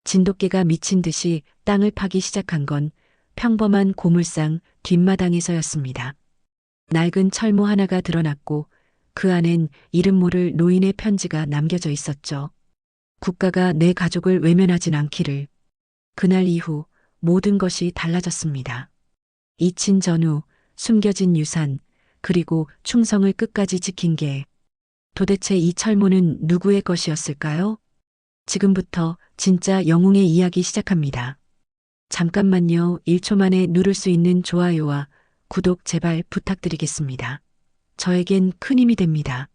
진돗개가 미친 듯이 땅을 파기 시작한 건 평범한 고물상 뒷마당에서였습니다. 낡은 철모 하나가 드러났고 그 안엔 이름 모를 노인의 편지가 남겨져 있었죠. 국가가 내 가족을 외면하진 않기를. 그날 이후 모든 것이 달라졌습니다. 잊힌 전후, 숨겨진 유산, 그리고 충성을 끝까지 지킨 게 도대체 이 철모는 누구의 것이었을까요? 지금부터 진짜 영웅의 이야기 시작합니다. 잠깐만요. 1초 만에 누를 수 있는 좋아요와 구독 제발 부탁드리겠습니다. 저에겐 큰 힘이 됩니다.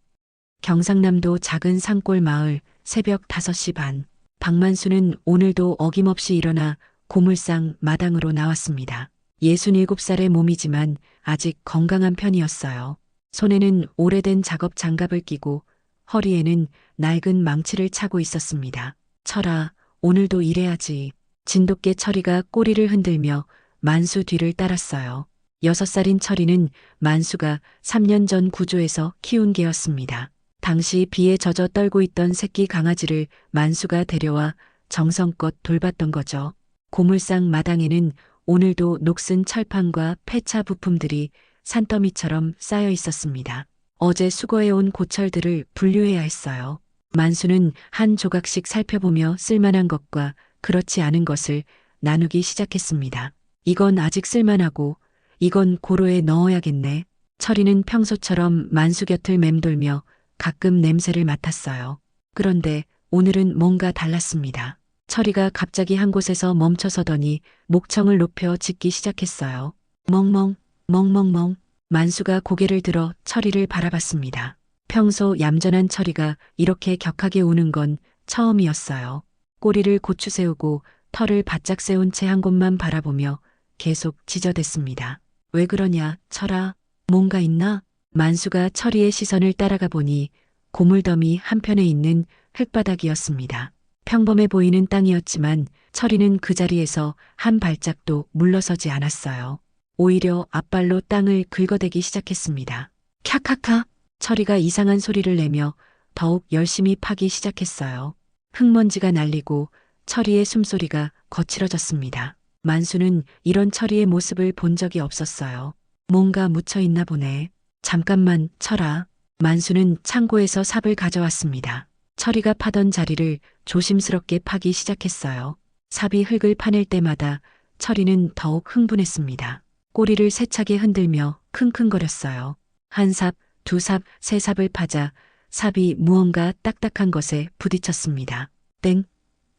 경상남도 작은 산골 마을 새벽 5시 반. 박만수는 오늘도 어김없이 일어나 고물상 마당으로 나왔습니다. 67살의 몸이지만 아직 건강한 편이었어요. 손에는 오래된 작업 장갑을 끼고 허리에는 낡은 망치를 차고 있었습니다. 철아, 오늘도 일해야지. 진돗개 철이가 꼬리를 흔들며 만수 뒤를 따랐어요. 6살인 철이는 만수가 3년 전 구조해서 키운 개였습니다. 당시 비에 젖어 떨고 있던 새끼 강아지를 만수가 데려와 정성껏 돌봤던 거죠. 고물상 마당에는 오늘도 녹슨 철판과 폐차 부품들이 산더미처럼 쌓여 있었습니다. 어제 수거해온 고철들을 분류해야 했어요. 만수는 한 조각씩 살펴보며 쓸만한 것과 그렇지 않은 것을 나누기 시작했습니다. 이건 아직 쓸만하고 이건 고로에 넣어야겠네. 철이는 평소처럼 만수 곁을 맴돌며 가끔 냄새를 맡았어요. 그런데 오늘은 뭔가 달랐습니다. 철이가 갑자기 한 곳에서 멈춰서더니 목청을 높여 짖기 시작했어요. 멍멍, 멍멍멍. 만수가 고개를 들어 철이를 바라봤습니다. 평소 얌전한 철이가 이렇게 격하게 우는 건 처음이었어요. 꼬리를 고추 세우고 털을 바짝 세운 채 한 곳만 바라보며 계속 짖어댔습니다. 왜 그러냐, 철아. 뭔가 있나? 만수가 철이의 시선을 따라가 보니 고물더미 한편에 있는 흙바닥이었습니다. 평범해 보이는 땅이었지만 철이는 그 자리에서 한 발짝도 물러서지 않았어요. 오히려 앞발로 땅을 긁어대기 시작했습니다. 캬카카. 철이가 이상한 소리를 내며 더욱 열심히 파기 시작했어요. 흙먼지가 날리고 철이의 숨소리가 거칠어졌습니다. 만수는 이런 철이의 모습을 본 적이 없었어요. 뭔가 묻혀 있나 보네. 잠깐만, 철아. 만수는 창고에서 삽을 가져왔습니다. 철이가 파던 자리를 조심스럽게 파기 시작했어요. 삽이 흙을 파낼 때마다 철이는 더욱 흥분했습니다. 꼬리를 세차게 흔들며 킁킁거렸어요. 한 삽, 두 삽, 세 삽을 파자 삽이 무언가 딱딱한 것에 부딪혔습니다. 땡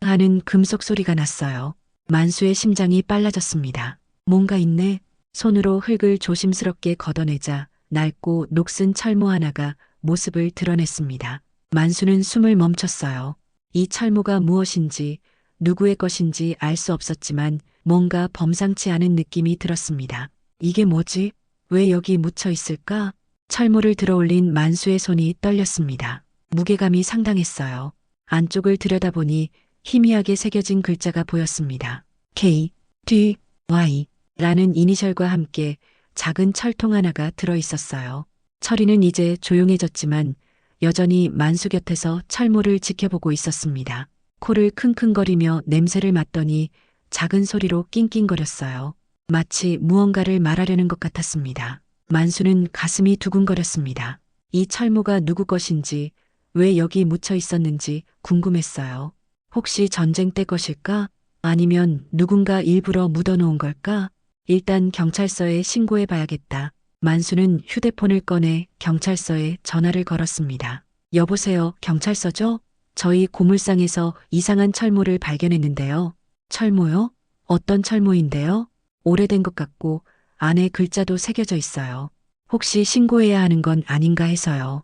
하는 금속 소리가 났어요. 만수의 심장이 빨라졌습니다. 뭔가 있네. 손으로 흙을 조심스럽게 걷어내자 낡고 녹슨 철모 하나가 모습을 드러냈습니다. 만수는 숨을 멈췄어요. 이 철모가 무엇인지 누구의 것인지 알 수 없었지만 뭔가 범상치 않은 느낌이 들었습니다. 이게 뭐지? 왜 여기 묻혀 있을까? 철모를 들어올린 만수의 손이 떨렸습니다. 무게감이 상당했어요. 안쪽을 들여다보니 희미하게 새겨진 글자가 보였습니다. K, D, Y 라는 이니셜과 함께 작은 철통 하나가 들어 있었어요. 철이는 이제 조용해졌지만 여전히 만수 곁에서 철모를 지켜보고 있었습니다. 코를 킁킁거리며 냄새를 맡더니 작은 소리로 낑낑거렸어요. 마치 무언가를 말하려는 것 같았습니다. 만수는 가슴이 두근거렸습니다. 이 철모가 누구 것인지, 왜 여기 묻혀 있었는지 궁금했어요. 혹시 전쟁 때 것일까? 아니면 누군가 일부러 묻어놓은 걸까? 일단 경찰서에 신고해 봐야겠다. 만수는 휴대폰을 꺼내 경찰서에 전화를 걸었습니다. 여보세요, 경찰서죠? 저희 고물상에서 이상한 철모를 발견했는데요. 철모요? 어떤 철모인데요? 오래된 것 같고 안에 글자도 새겨져 있어요. 혹시 신고해야 하는 건 아닌가 해서요.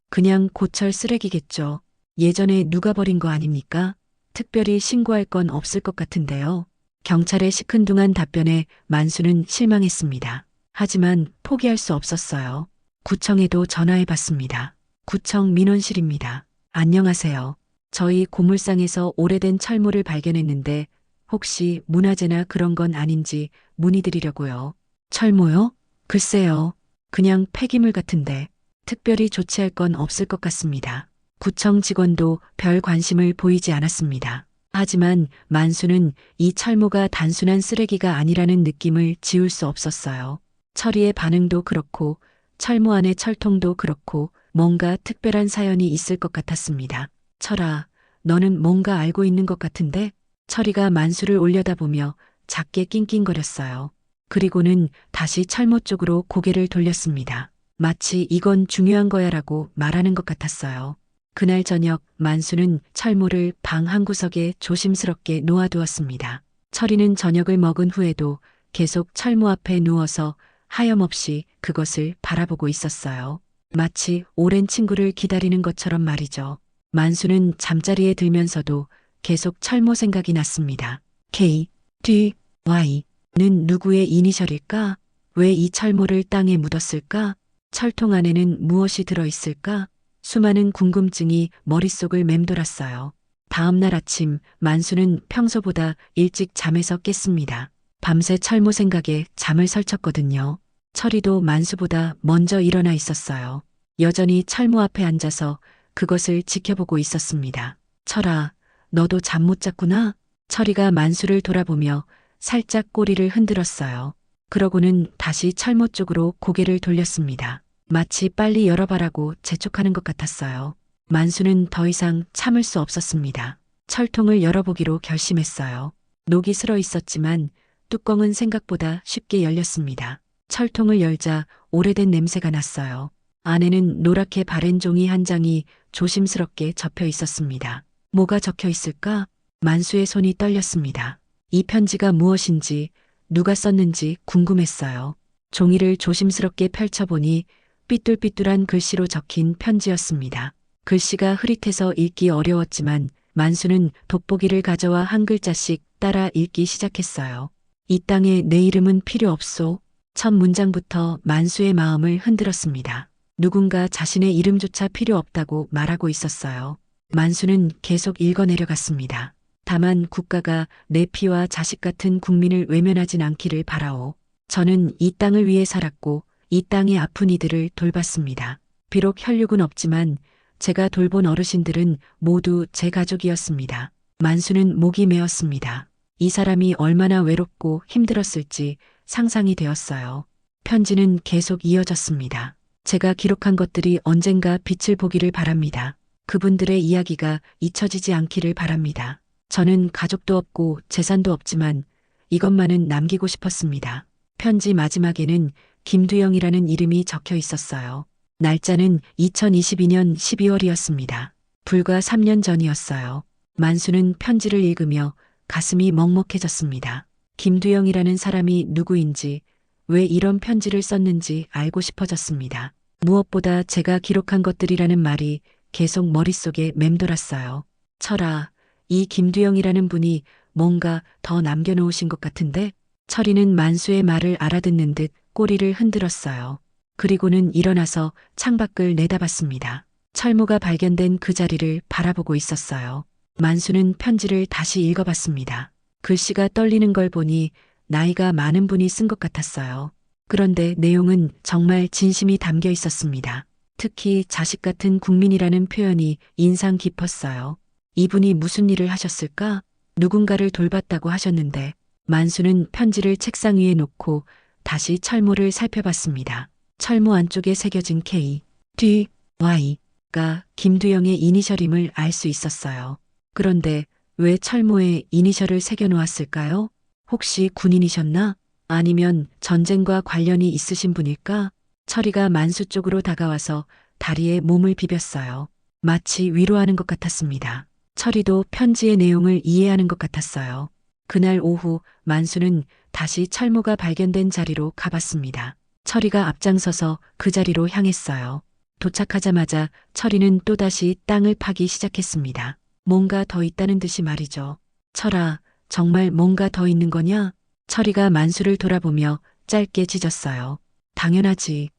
그냥 고철 쓰레기겠죠. 예전에 누가 버린 거 아닙니까? 특별히 신고할 건 없을 것 같은데요. 경찰의 시큰둥한 답변에 만수는 실망했습니다. 하지만 포기할 수 없었어요. 구청에도 전화해 봤습니다. 구청 민원실입니다. 안녕하세요. 저희 고물상에서 오래된 철모를 발견했는데 혹시 문화재나 그런 건 아닌지 문의드리려고요. 철모요? 글쎄요. 그냥 폐기물 같은데 특별히 조치할 건 없을 것 같습니다. 구청 직원도 별 관심을 보이지 않았습니다. 하지만 만수는 이 철모가 단순한 쓰레기가 아니라는 느낌을 지울 수 없었어요. 철이의 반응도 그렇고 철모 안의 철통도 그렇고 뭔가 특별한 사연이 있을 것 같았습니다. 철아, 너는 뭔가 알고 있는 것 같은데? 철이가 만수를 올려다보며 작게 낑낑거렸어요. 그리고는 다시 철모 쪽으로 고개를 돌렸습니다. 마치 이건 중요한 거야라고 말하는 것 같았어요. 그날 저녁 만수는 철모를 방 한구석에 조심스럽게 놓아두었습니다. 철이는 저녁을 먹은 후에도 계속 철모 앞에 누워서 하염없이 그것을 바라보고 있었어요. 마치 오랜 친구를 기다리는 것처럼 말이죠. 만수는 잠자리에 들면서도 계속 철모 생각이 났습니다. K, D, Y는 누구의 이니셜일까? 왜 이 철모를 땅에 묻었을까? 철통 안에는 무엇이 들어있을까? 수많은 궁금증이 머릿속을 맴돌았어요. 다음 날 아침 만수는 평소보다 일찍 잠에서 깼습니다. 밤새 철모 생각에 잠을 설쳤거든요. 철이도 만수보다 먼저 일어나 있었어요. 여전히 철모 앞에 앉아서 그것을 지켜보고 있었습니다. 철아, 너도 잠 못 잤구나? 철이가 만수를 돌아보며 살짝 꼬리를 흔들었어요. 그러고는 다시 철모 쪽으로 고개를 돌렸습니다. 마치 빨리 열어봐라고 재촉하는 것 같았어요. 만수는 더 이상 참을 수 없었습니다. 철통을 열어보기로 결심했어요. 녹이 슬어 있었지만 뚜껑은 생각보다 쉽게 열렸습니다. 철통을 열자 오래된 냄새가 났어요. 안에는 노랗게 바랜 종이 한 장이 조심스럽게 접혀 있었습니다. 뭐가 적혀 있을까? 만수의 손이 떨렸습니다. 이 편지가 무엇인지, 누가 썼는지 궁금했어요. 종이를 조심스럽게 펼쳐보니 삐뚤삐뚤한 글씨로 적힌 편지였습니다. 글씨가 흐릿해서 읽기 어려웠지만 만수는 돋보기를 가져와 한 글자씩 따라 읽기 시작했어요. 이 땅에 내 이름은 필요 없소. 첫 문장부터 만수의 마음을 흔들었습니다. 누군가 자신의 이름조차 필요 없다고 말하고 있었어요. 만수는 계속 읽어내려갔습니다. 다만 국가가 내 피와 자식 같은 국민을 외면하진 않기를 바라오. 저는 이 땅을 위해 살았고 이 땅의 아픈 이들을 돌봤습니다. 비록 혈육은 없지만 제가 돌본 어르신들은 모두 제 가족이었습니다. 만수는 목이 메었습니다. 이 사람이 얼마나 외롭고 힘들었을지 상상이 되었어요. 편지는 계속 이어졌습니다. 제가 기록한 것들이 언젠가 빛을 보기를 바랍니다. 그분들의 이야기가 잊혀지지 않기를 바랍니다. 저는 가족도 없고 재산도 없지만 이것만은 남기고 싶었습니다. 편지 마지막에는 김두영이라는 이름이 적혀 있었어요. 날짜는 2022년 12월이었습니다. 불과 3년 전이었어요. 만수는 편지를 읽으며 가슴이 먹먹해졌습니다. 김두영이라는 사람이 누구인지, 왜 이런 편지를 썼는지 알고 싶어졌습니다. 무엇보다 제가 기록한 것들이라는 말이 계속 머릿속에 맴돌았어요. 철아, 이 김두영이라는 분이 뭔가 더 남겨놓으신 것 같은데? 철이는 만수의 말을 알아듣는 듯 꼬리를 흔들었어요. 그리고는 일어나서 창밖을 내다봤습니다. 철모가 발견된 그 자리를 바라보고 있었어요. 만수는 편지를 다시 읽어봤습니다. 글씨가 떨리는 걸 보니 나이가 많은 분이 쓴 것 같았어요. 그런데 내용은 정말 진심이 담겨 있었습니다. 특히 자식 같은 국민이라는 표현이 인상 깊었어요. 이분이 무슨 일을 하셨을까? 누군가를 돌봤다고 하셨는데 만수는 편지를 책상 위에 놓고 다시 철모를 살펴봤습니다. 철모 안쪽에 새겨진 K, D, Y가 김두영의 이니셜임을 알 수 있었어요. 그런데 왜 철모에 이니셜을 새겨놓았을까요? 혹시 군인이셨나? 아니면 전쟁과 관련이 있으신 분일까? 철이가 만수 쪽으로 다가와서 다리에 몸을 비볐어요. 마치 위로하는 것 같았습니다. 철이도 편지의 내용을 이해하는 것 같았어요. 그날 오후 만수는 다시 철모가 발견된 자리로 가봤습니다. 철이가 앞장서서 그 자리로 향했어요. 도착하자마자 철이는 또다시 땅을 파기 시작했습니다. 뭔가 더 있다는 듯이 말이죠. 철아, 정말 뭔가 더 있는 거냐? 철이가 만수를 돌아보며 짧게 짖었어요. 당연하지.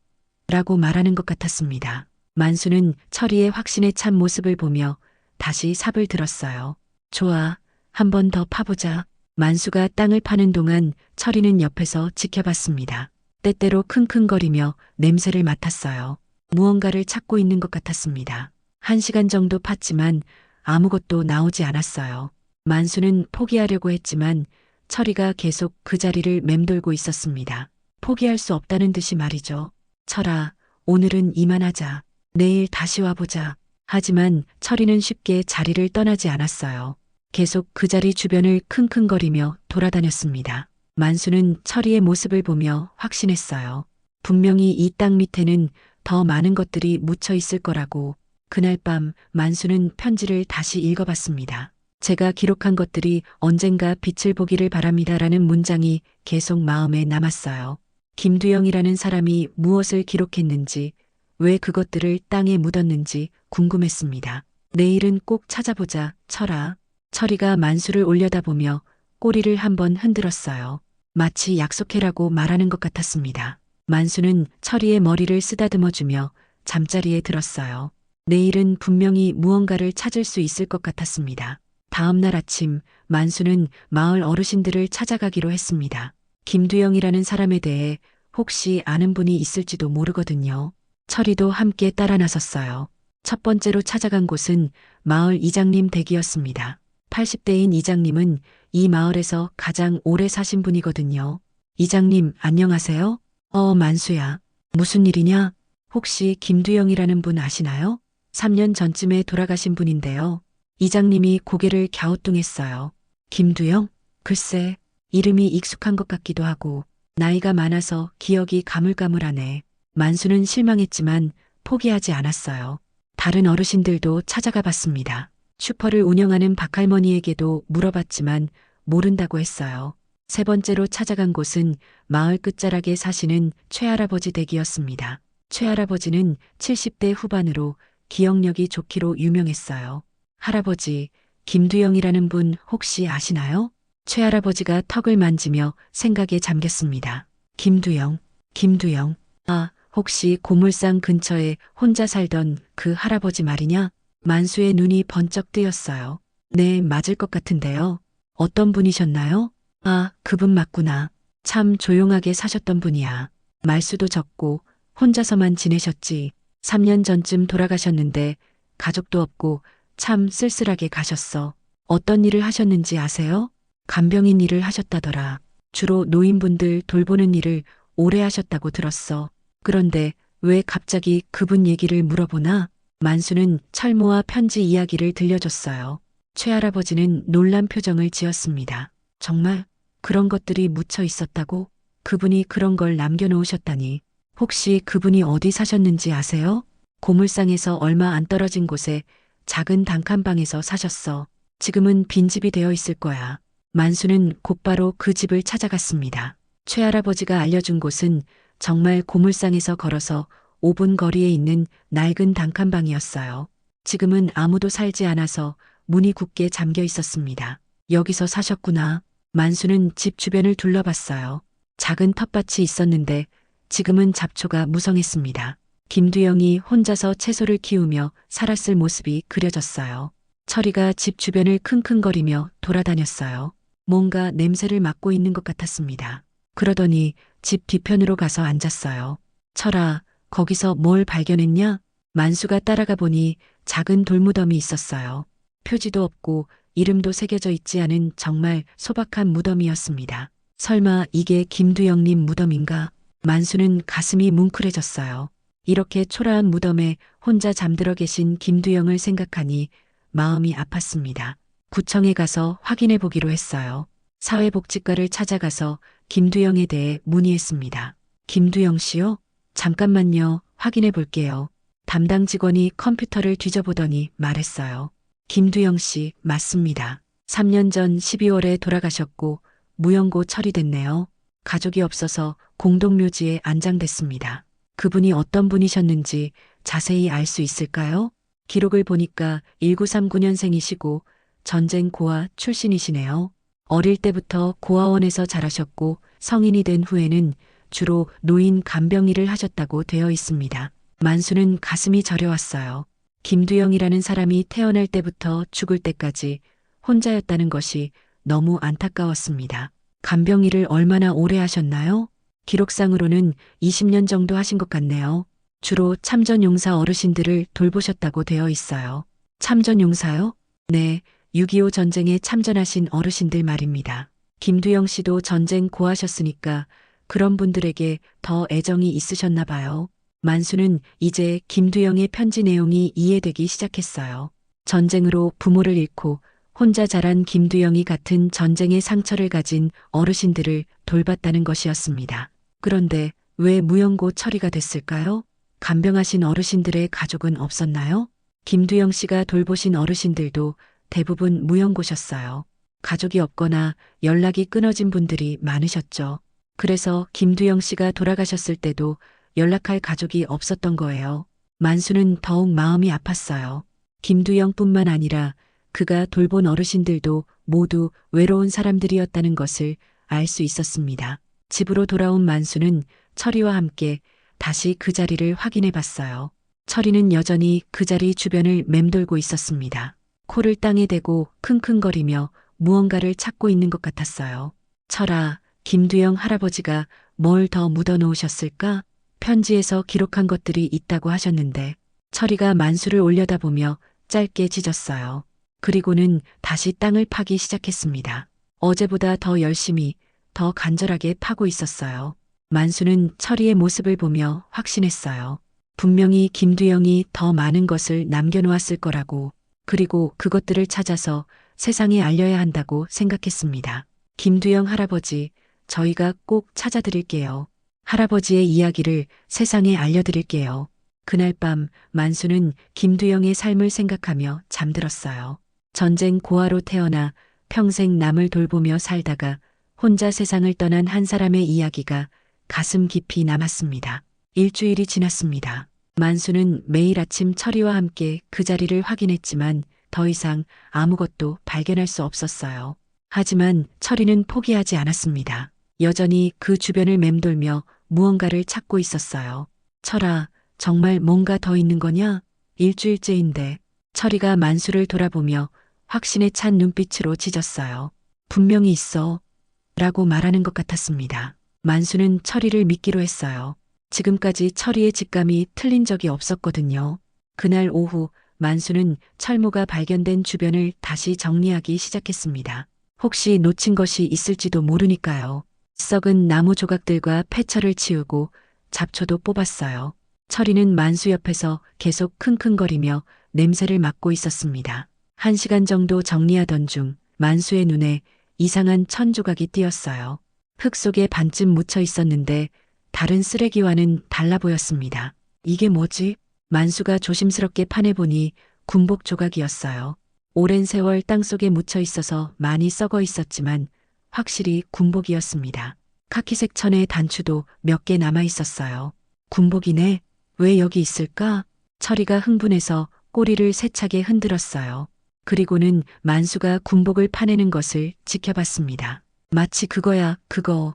라고 말하는 것 같았습니다. 만수는 철이의 확신에 찬 모습을 보며 다시 삽을 들었어요. 좋아, 한 번 더 파보자. 만수가 땅을 파는 동안 철이는 옆에서 지켜봤습니다. 때때로 킁킁거리며 냄새를 맡았어요. 무언가를 찾고 있는 것 같았습니다. 1시간 정도 팠지만 아무것도 나오지 않았어요. 만수는 포기하려고 했지만 철이가 계속 그 자리를 맴돌고 있었습니다. 포기할 수 없다는 듯이 말이죠. 철아, 오늘은 이만하자. 내일 다시 와보자. 하지만 철이는 쉽게 자리를 떠나지 않았어요. 계속 그 자리 주변을 킁킁거리며 돌아다녔습니다. 만수는 철이의 모습을 보며 확신했어요. 분명히 이 땅 밑에는 더 많은 것들이 묻혀 있을 거라고. 그날 밤 만수는 편지를 다시 읽어봤습니다. 제가 기록한 것들이 언젠가 빛을 보기를 바랍니다라는 문장이 계속 마음에 남았어요. 김두영이라는 사람이 무엇을 기록했는지, 왜 그것들을 땅에 묻었는지 궁금했습니다. 내일은 꼭 찾아보자, 철아. 철이가 만수를 올려다보며 꼬리를 한번 흔들었어요. 마치 약속해라고 말하는 것 같았습니다. 만수는 철이의 머리를 쓰다듬어주며 잠자리에 들었어요. 내일은 분명히 무언가를 찾을 수 있을 것 같았습니다. 다음 날 아침 만수는 마을 어르신들을 찾아가기로 했습니다. 김두영이라는 사람에 대해 혹시 아는 분이 있을지도 모르거든요. 철이도 함께 따라 나섰어요. 첫 번째로 찾아간 곳은 마을 이장님 댁이었습니다. 80대인 이장님은 이 마을에서 가장 오래 사신 분이거든요. 이장님, 안녕하세요? 만수야. 무슨 일이냐? 혹시 김두영이라는 분 아시나요? 3년 전쯤에 돌아가신 분인데요. 이장님이 고개를 갸우뚱했어요. 김두영? 글쎄, 이름이 익숙한 것 같기도 하고, 나이가 많아서 기억이 가물가물하네. 만수는 실망했지만 포기하지 않았어요. 다른 어르신들도 찾아가 봤습니다. 슈퍼를 운영하는 박할머니에게도 물어봤지만 모른다고 했어요. 세 번째로 찾아간 곳은 마을 끝자락에 사시는 최할아버지 댁이었습니다. 최할아버지는 70대 후반으로 기억력이 좋기로 유명했어요. 할아버지, 김두영이라는 분 혹시 아시나요? 최할아버지가 턱을 만지며 생각에 잠겼습니다. 김두영. 아, 혹시 고물상 근처에 혼자 살던 그 할아버지 말이냐? 만수의 눈이 번쩍 뜨였어요. 네, 맞을 것 같은데요. 어떤 분이셨나요? 아, 그분 맞구나. 참 조용하게 사셨던 분이야. 말수도 적고 혼자서만 지내셨지. 3년 전쯤 돌아가셨는데 가족도 없고 참 쓸쓸하게 가셨어. 어떤 일을 하셨는지 아세요? 간병인 일을 하셨다더라. 주로 노인분들 돌보는 일을 오래 하셨다고 들었어. 그런데 왜 갑자기 그분 얘기를 물어보나? 만수는 철모와 편지 이야기를 들려줬어요. 최할아버지는 놀란 표정을 지었습니다. 정말 그런 것들이 묻혀 있었다고? 그분이 그런 걸 남겨놓으셨다니. 혹시 그분이 어디 사셨는지 아세요? 고물상에서 얼마 안 떨어진 곳에 작은 단칸방에서 사셨어. 지금은 빈집이 되어 있을 거야. 만수는 곧바로 그 집을 찾아갔습니다. 최할아버지가 알려준 곳은 정말 고물상에서 걸어서 5분 거리에 있는 낡은 단칸방이었어요. 지금은 아무도 살지 않아서 문이 굳게 잠겨 있었습니다. 여기서 사셨구나. 만수는 집 주변을 둘러봤어요. 작은 텃밭이 있었는데 지금은 잡초가 무성했습니다. 김두영이 혼자서 채소를 키우며 살았을 모습이 그려졌어요. 철이가 집 주변을 킁킁거리며 돌아다녔어요. 뭔가 냄새를 맡고 있는 것 같았습니다. 그러더니 집 뒤편으로 가서 앉았어요. 철아, 거기서 뭘 발견했냐? 만수가 따라가 보니 작은 돌무덤이 있었어요. 표지도 없고 이름도 새겨져 있지 않은 정말 소박한 무덤이었습니다. 설마 이게 김두영님 무덤인가? 만수는 가슴이 뭉클해졌어요. 이렇게 초라한 무덤에 혼자 잠들어 계신 김두영을 생각하니 마음이 아팠습니다. 구청에 가서 확인해 보기로 했어요. 사회복지과를 찾아가서 김두영에 대해 문의했습니다. 김두영 씨요? 잠깐만요. 확인해 볼게요. 담당 직원이 컴퓨터를 뒤져보더니 말했어요. 김두영 씨, 맞습니다. 3년 전 12월에 돌아가셨고 무연고 처리됐네요. 가족이 없어서 공동묘지에 안장됐습니다. 그분이 어떤 분이셨는지 자세히 알 수 있을까요? 기록을 보니까 1939년생이시고 전쟁 고아 출신이시네요. 어릴 때부터 고아원에서 자라셨고 성인이 된 후에는 주로 노인 간병 일을 하셨다고 되어 있습니다. 만수는 가슴이 저려왔어요. 김두영이라는 사람이 태어날 때부터 죽을 때까지 혼자였다는 것이 너무 안타까웠습니다. 간병 일을 얼마나 오래 하셨나요? 기록상으로는 20년 정도 하신 것 같네요. 주로 참전용사 어르신들을 돌보셨다고 되어 있어요. 참전용사요? 네, 6.25 전쟁에 참전하신 어르신들 말입니다. 김두영 씨도 전쟁 고하셨으니까 그런 분들에게 더 애정이 있으셨나 봐요. 만수는 이제 김두영의 편지 내용이 이해되기 시작했어요. 전쟁으로 부모를 잃고 혼자 자란 김두영이 같은 전쟁의 상처를 가진 어르신들을 돌봤다는 것이었습니다. 그런데 왜 무연고 처리가 됐을까요? 간병하신 어르신들의 가족은 없었나요? 김두영 씨가 돌보신 어르신들도 대부분 무연고셨어요. 가족이 없거나 연락이 끊어진 분들이 많으셨죠. 그래서 김두영 씨가 돌아가셨을 때도 연락할 가족이 없었던 거예요. 만수는 더욱 마음이 아팠어요. 김두영뿐만 아니라 그가 돌본 어르신들도 모두 외로운 사람들이었다는 것을 알 수 있었습니다. 집으로 돌아온 만수는 철이와 함께 다시 그 자리를 확인해 봤어요. 철이는 여전히 그 자리 주변을 맴돌고 있었습니다. 코를 땅에 대고 킁킁거리며 무언가를 찾고 있는 것 같았어요. 철아, 김두영 할아버지가 뭘 더 묻어 놓으셨을까? 편지에서 기록한 것들이 있다고 하셨는데 철이가 만수를 올려다보며 짧게 짖었어요. 그리고는 다시 땅을 파기 시작했습니다. 어제보다 더 열심히, 더 간절하게 파고 있었어요. 만수는 철이의 모습을 보며 확신했어요. 분명히 김두영이 더 많은 것을 남겨놓았을 거라고, 그리고 그것들을 찾아서 세상에 알려야 한다고 생각했습니다. 김두영 할아버지, 저희가 꼭 찾아드릴게요. 할아버지의 이야기를 세상에 알려드릴게요. 그날 밤 만수는 김두영의 삶을 생각하며 잠들었어요. 전쟁 고아로 태어나 평생 남을 돌보며 살다가 혼자 세상을 떠난 한 사람의 이야기가 가슴 깊이 남았습니다. 일주일이 지났습니다. 만수는 매일 아침 철이와 함께 그 자리를 확인했지만 더 이상 아무것도 발견할 수 없었어요. 하지만 철이는 포기하지 않았습니다. 여전히 그 주변을 맴돌며 무언가를 찾고 있었어요. 철아, 정말 뭔가 더 있는 거냐? 일주일째인데. 철이가 만수를 돌아보며 확신에 찬 눈빛으로 짖었어요. 분명히 있어. 라고 말하는 것 같았습니다. 만수는 철이를 믿기로 했어요. 지금까지 철이의 직감이 틀린 적이 없었거든요. 그날 오후 만수는 철모가 발견된 주변을 다시 정리하기 시작했습니다. 혹시 놓친 것이 있을지도 모르니까요. 썩은 나무 조각들과 폐철을 치우고 잡초도 뽑았어요. 철이는 만수 옆에서 계속 킁킁거리며 냄새를 맡고 있었습니다. 1시간 정도 정리하던 중 만수의 눈에 이상한 천 조각이 띄었어요. 흙 속에 반쯤 묻혀 있었는데 다른 쓰레기와는 달라 보였습니다. 이게 뭐지? 만수가 조심스럽게 파내보니 군복 조각이었어요. 오랜 세월 땅속에 묻혀 있어서 많이 썩어 있었지만 확실히 군복이었습니다. 카키색 천의 단추도 몇 개 남아 있었어요. 군복이네? 왜 여기 있을까? 철이가 흥분해서 꼬리를 세차게 흔들었어요. 그리고는 만수가 군복을 파내는 것을 지켜봤습니다. 마치 그거야, 그거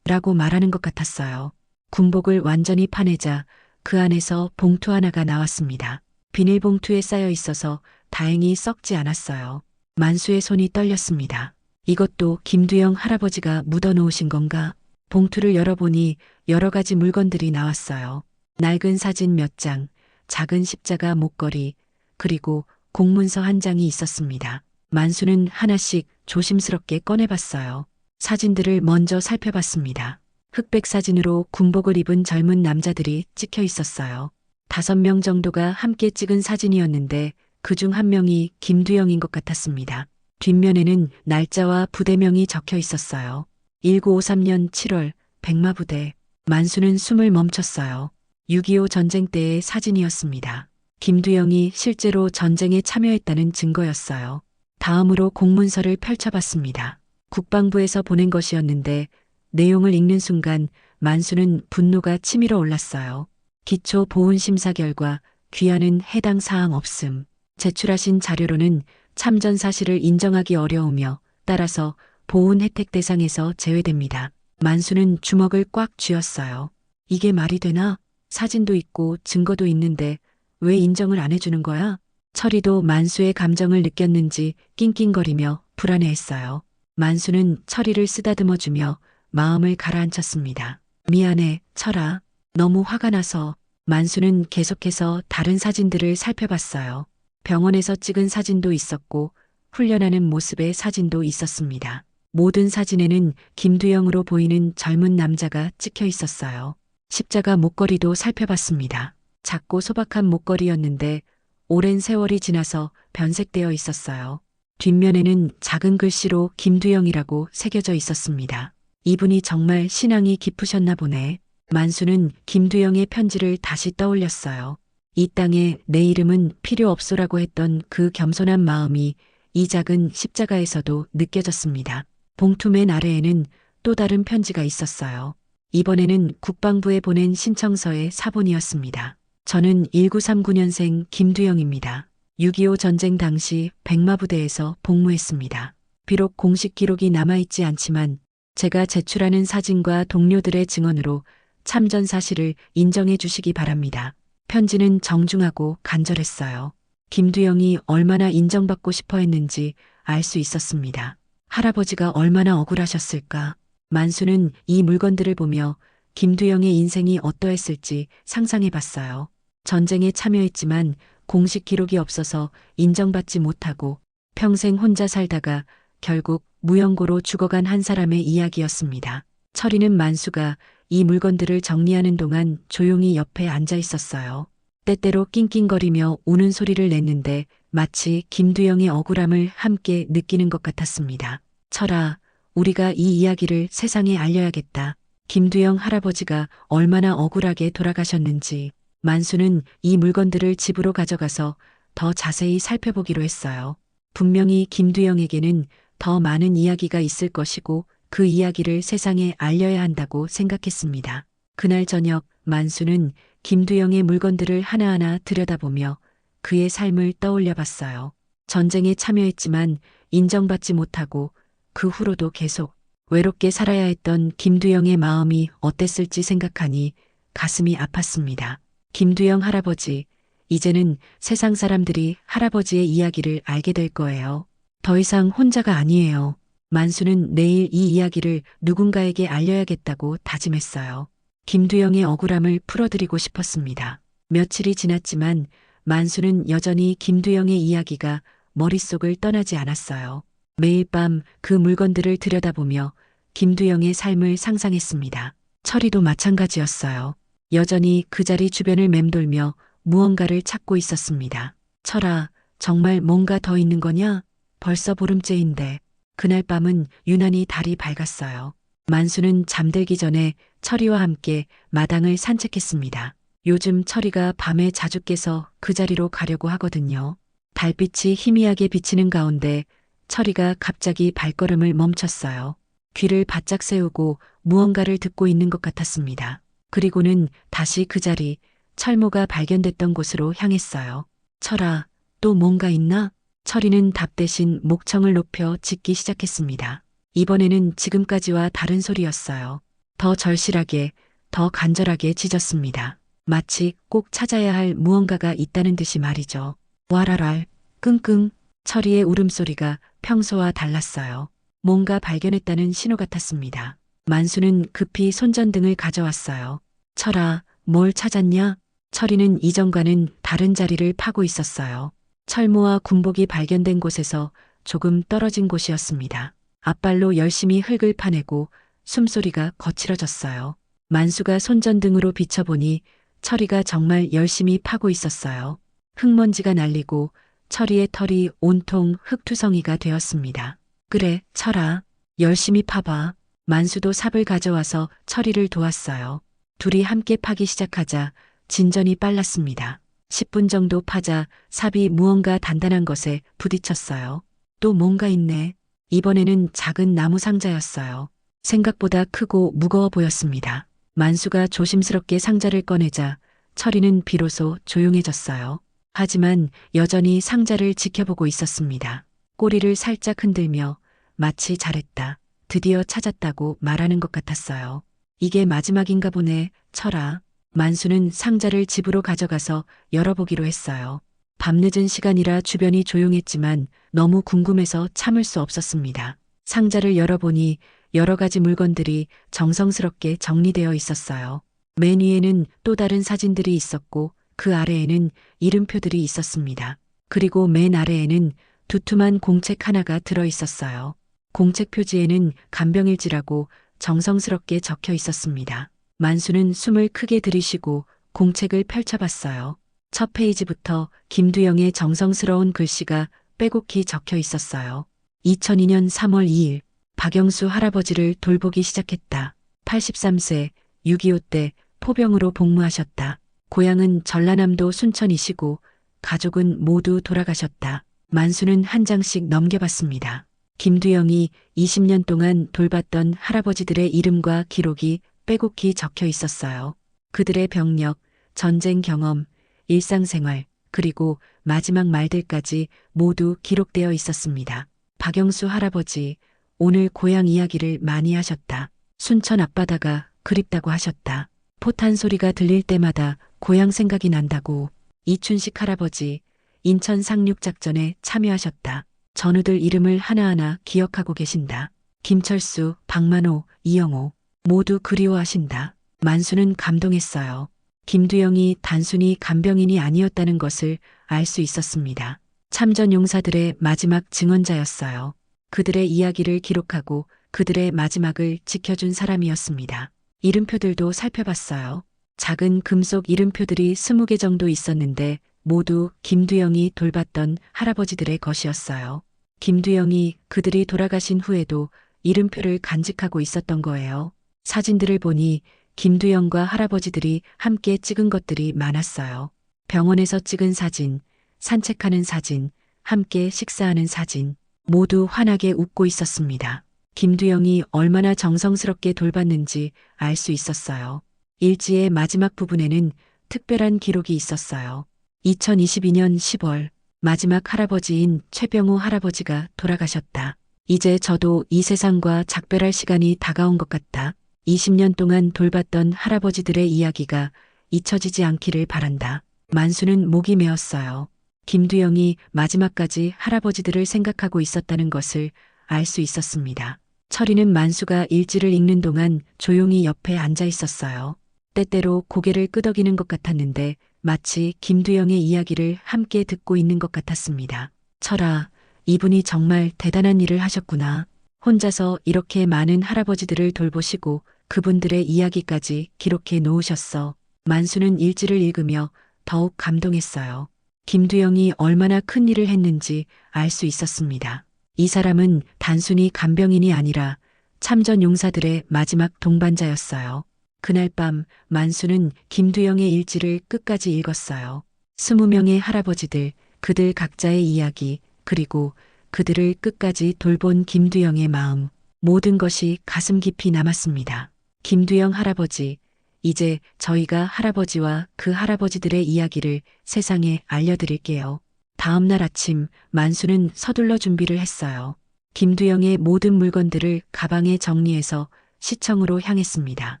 라고 말하는 것 같았어요. 군복을 완전히 파내자 그 안에서 봉투 하나가 나왔습니다. 비닐봉투에 쌓여 있어서 다행히 썩지 않았어요. 만수의 손이 떨렸습니다. 이것도 김두영 할아버지가 묻어놓으신 건가? 봉투를 열어보니 여러 가지 물건들이 나왔어요. 낡은 사진 몇 장, 작은 십자가 목걸이, 그리고 공문서 한 장이 있었습니다. 만수는 하나씩 조심스럽게 꺼내봤어요. 사진들을 먼저 살펴봤습니다. 흑백 사진으로 군복을 입은 젊은 남자들이 찍혀 있었어요. 5명 정도가 함께 찍은 사진이었는데 그중 한 명이 김두영인 것 같았습니다. 뒷면에는 날짜와 부대명이 적혀 있었어요. 1953년 7월 백마부대. 만수는 숨을 멈췄어요. 6.25 전쟁 때의 사진이었습니다. 김두영이 실제로 전쟁에 참여했다는 증거였어요. 다음으로 공문서를 펼쳐봤습니다. 국방부에서 보낸 것이었는데 내용을 읽는 순간 만수는 분노가 치밀어 올랐어요. 기초 보훈 심사 결과 귀하는 해당 사항 없음. 제출하신 자료로는 참전 사실을 인정하기 어려우며 따라서 보훈 혜택 대상에서 제외됩니다. 만수는 주먹을 꽉 쥐었어요. 이게 말이 되나? 사진도 있고 증거도 있는데 왜 인정을 안 해주는 거야? 철이도 만수의 감정을 느꼈는지 낑낑거리며 불안해했어요. 만수는 철이를 쓰다듬어주며 마음을 가라앉혔습니다. 미안해, 철아. 너무 화가 나서. 만수는 계속해서 다른 사진들을 살펴봤어요. 병원에서 찍은 사진도 있었고 훈련하는 모습의 사진도 있었습니다. 모든 사진에는 김두영으로 보이는 젊은 남자가 찍혀 있었어요. 십자가 목걸이도 살펴봤습니다. 작고 소박한 목걸이였는데 오랜 세월이 지나서 변색되어 있었어요. 뒷면에는 작은 글씨로 김두영이라고 새겨져 있었습니다. 이분이 정말 신앙이 깊으셨나 보네. 만수는 김두영의 편지를 다시 떠올렸어요. 이 땅에 내 이름은 필요 없소라고 했던 그 겸손한 마음이 이 작은 십자가에서도 느껴졌습니다. 봉투 맨 아래에는 또 다른 편지가 있었어요. 이번에는 국방부에 보낸 신청서의 사본이었습니다. 저는 1939년생 김두영입니다. 6.25 전쟁 당시 백마부대에서 복무했습니다. 비록 공식 기록이 남아있지 않지만 제가 제출하는 사진과 동료들의 증언으로 참전 사실을 인정해 주시기 바랍니다. 편지는 정중하고 간절했어요. 김두영이 얼마나 인정받고 싶어 했는지 알 수 있었습니다. 할아버지가 얼마나 억울하셨을까. 만수는 이 물건들을 보며 김두영의 인생이 어떠했을지 상상해 봤어요. 전쟁에 참여했지만 공식 기록이 없어서 인정받지 못하고 평생 혼자 살다가 결국 무연고로 죽어간 한 사람의 이야기였습니다. 철이는 만수가 이 물건들을 정리하는 동안 조용히 옆에 앉아 있었어요. 때때로 낑낑거리며 우는 소리를 냈는데 마치 김두영의 억울함을 함께 느끼는 것 같았습니다. 철아, 우리가 이 이야기를 세상에 알려야겠다. 김두영 할아버지가 얼마나 억울하게 돌아가셨는지. 만수는 이 물건들을 집으로 가져가서 더 자세히 살펴보기로 했어요. 분명히 김두영에게는 더 많은 이야기가 있을 것이고 그 이야기를 세상에 알려야 한다고 생각했습니다. 그날 저녁 만수는 김두영의 물건들을 하나하나 들여다보며 그의 삶을 떠올려 봤어요. 전쟁에 참여했지만 인정받지 못하고 그 후로도 계속 외롭게 살아야 했던 김두영의 마음이 어땠을지 생각하니 가슴이 아팠습니다. 김두영 할아버지, 이제는 세상 사람들이 할아버지의 이야기를 알게 될 거예요. 더 이상 혼자가 아니에요. 만수는 내일 이 이야기를 누군가에게 알려야겠다고 다짐했어요. 김두영의 억울함을 풀어드리고 싶었습니다. 며칠이 지났지만 만수는 여전히 김두영의 이야기가 머릿속을 떠나지 않았어요. 매일 밤 그 물건들을 들여다보며 김두영의 삶을 상상했습니다. 철이도 마찬가지였어요. 여전히 그 자리 주변을 맴돌며 무언가를 찾고 있었습니다. 철아, 정말 뭔가 더 있는 거냐? 벌써 보름째인데. 그날 밤은 유난히 달이 밝았어요. 만수는 잠들기 전에 철이와 함께 마당을 산책했습니다. 요즘 철이가 밤에 자주 깨서 그 자리로 가려고 하거든요. 달빛이 희미하게 비치는 가운데 철이가 갑자기 발걸음을 멈췄어요. 귀를 바짝 세우고 무언가를 듣고 있는 것 같았습니다. 그리고는 다시 그 자리, 철모가 발견됐던 곳으로 향했어요. 철아, 또 뭔가 있나? 철이는 답 대신 목청을 높여 짖기 시작했습니다. 이번에는 지금까지와 다른 소리였어요. 더 절실하게, 더 간절하게 짖었습니다. 마치 꼭 찾아야 할 무언가가 있다는 듯이 말이죠. 와라랄, 끙끙. 철이의 울음소리가 평소와 달랐어요. 뭔가 발견했다는 신호 같았습니다. 만수는 급히 손전등을 가져왔어요. 철아, 뭘 찾았냐? 철이는 이전과는 다른 자리를 파고 있었어요. 철모와 군복이 발견된 곳에서 조금 떨어진 곳이었습니다. 앞발로 열심히 흙을 파내고 숨소리가 거칠어졌어요. 만수가 손전등으로 비춰보니 철이가 정말 열심히 파고 있었어요. 흙먼지가 날리고 철이의 털이 온통 흙투성이가 되었습니다. 그래, 철아, 열심히 파봐. 만수도 삽을 가져와서 철이를 도왔어요. 둘이 함께 파기 시작하자 진전이 빨랐습니다. 10분 정도 파자 삽이 무언가 단단한 것에 부딪혔어요. 또 뭔가 있네. 이번에는 작은 나무 상자였어요. 생각보다 크고 무거워 보였습니다. 만수가 조심스럽게 상자를 꺼내자 철이는 비로소 조용해졌어요. 하지만 여전히 상자를 지켜보고 있었습니다. 꼬리를 살짝 흔들며 마치 잘했다, 드디어 찾았다고 말하는 것 같았어요. 이게 마지막인가 보네, 철아. 만수는 상자를 집으로 가져가서 열어보기로 했어요. 밤늦은 시간이라 주변이 조용했지만 너무 궁금해서 참을 수 없었습니다. 상자를 열어보니 여러 가지 물건들이 정성스럽게 정리되어 있었어요. 맨 위에는 또 다른 사진들이 있었고 그 아래에는 이름표들이 있었습니다. 그리고 맨 아래에는 두툼한 공책 하나가 들어 있었어요. 공책 표지에는 간병일지라고 정성스럽게 적혀 있었습니다. 만수는 숨을 크게 들이쉬고 공책을 펼쳐봤어요. 첫 페이지부터 김두영의 정성스러운 글씨가 빼곡히 적혀 있었어요. 2002년 3월 2일 박영수 할아버지를 돌보기 시작했다. 83세 6.25 때 포병으로 복무하셨다. 고향은 전라남도 순천이시고 가족은 모두 돌아가셨다. 만수는 한 장씩 넘겨봤습니다. 김두영이 20년 동안 돌봤던 할아버지들의 이름과 기록이 빼곡히 적혀 있었어요. 그들의 병력, 전쟁 경험, 일상생활, 그리고 마지막 말들까지 모두 기록되어 있었습니다. 박영수 할아버지, 오늘 고향 이야기를 많이 하셨다. 순천 앞바다가 그립다고 하셨다. 포탄 소리가 들릴 때마다 고향 생각이 난다고. 이춘식 할아버지, 인천 상륙작전에 참여하셨다. 전우들 이름을 하나하나 기억하고 계신다. 김철수, 박만호, 이영호 모두 그리워하신다. 만수는 감동했어요. 김두영이 단순히 간병인이 아니었다는 것을 알 수 있었습니다. 참전 용사들의 마지막 증언자였어요. 그들의 이야기를 기록하고 그들의 마지막을 지켜준 사람이었습니다. 이름표들도 살펴봤어요. 작은 금속 이름표들이 20개 정도 있었는데 모두 김두영이 돌봤던 할아버지들의 것이었어요. 김두영이 그들이 돌아가신 후에도 이름표를 간직하고 있었던 거예요. 사진들을 보니 김두영과 할아버지들이 함께 찍은 것들이 많았어요. 병원에서 찍은 사진, 산책하는 사진, 함께 식사하는 사진, 모두 환하게 웃고 있었습니다. 김두영이 얼마나 정성스럽게 돌봤는지 알 수 있었어요. 일지의 마지막 부분에는 특별한 기록이 있었어요. 2022년 10월 마지막 할아버지인 최병호 할아버지가 돌아가셨다. 이제 저도 이 세상과 작별할 시간이 다가온 것 같다. 20년 동안 돌봤던 할아버지들의 이야기가 잊혀지지 않기를 바란다. 만수는 목이 메었어요. 김두영이 마지막까지 할아버지들을 생각하고 있었다는 것을 알 수 있었습니다. 철이는 만수가 일지를 읽는 동안 조용히 옆에 앉아 있었어요. 때때로 고개를 끄덕이는 것 같았는데 마치 김두영의 이야기를 함께 듣고 있는 것 같았습니다. 철아, 이분이 정말 대단한 일을 하셨구나. 혼자서 이렇게 많은 할아버지들을 돌보시고 그분들의 이야기까지 기록해 놓으셨어. 만수는 일지를 읽으며 더욱 감동했어요. 김두영이 얼마나 큰 일을 했는지 알 수 있었습니다. 이 사람은 단순히 간병인이 아니라 참전 용사들의 마지막 동반자였어요. 그날 밤 만수는 김두영의 일지를 끝까지 읽었어요. 20명의 할아버지들, 그들 각자의 이야기, 그리고 그들을 끝까지 돌본 김두영의 마음, 모든 것이 가슴 깊이 남았습니다. 김두영 할아버지, 이제 저희가 할아버지와 그 할아버지들의 이야기를 세상에 알려드릴게요. 다음 날 아침 만수는 서둘러 준비를 했어요. 김두영의 모든 물건들을 가방에 정리해서 시청으로 향했습니다.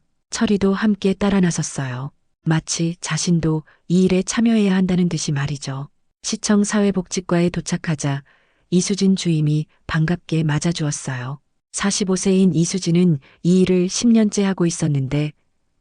철이도 함께 따라 나섰어요. 마치 자신도 이 일에 참여해야 한다는 듯이 말이죠. 시청 사회복지과에 도착하자 이수진 주임이 반갑게 맞아주었어요. 45세인 이수진은 이 일을 10년째 하고 있었는데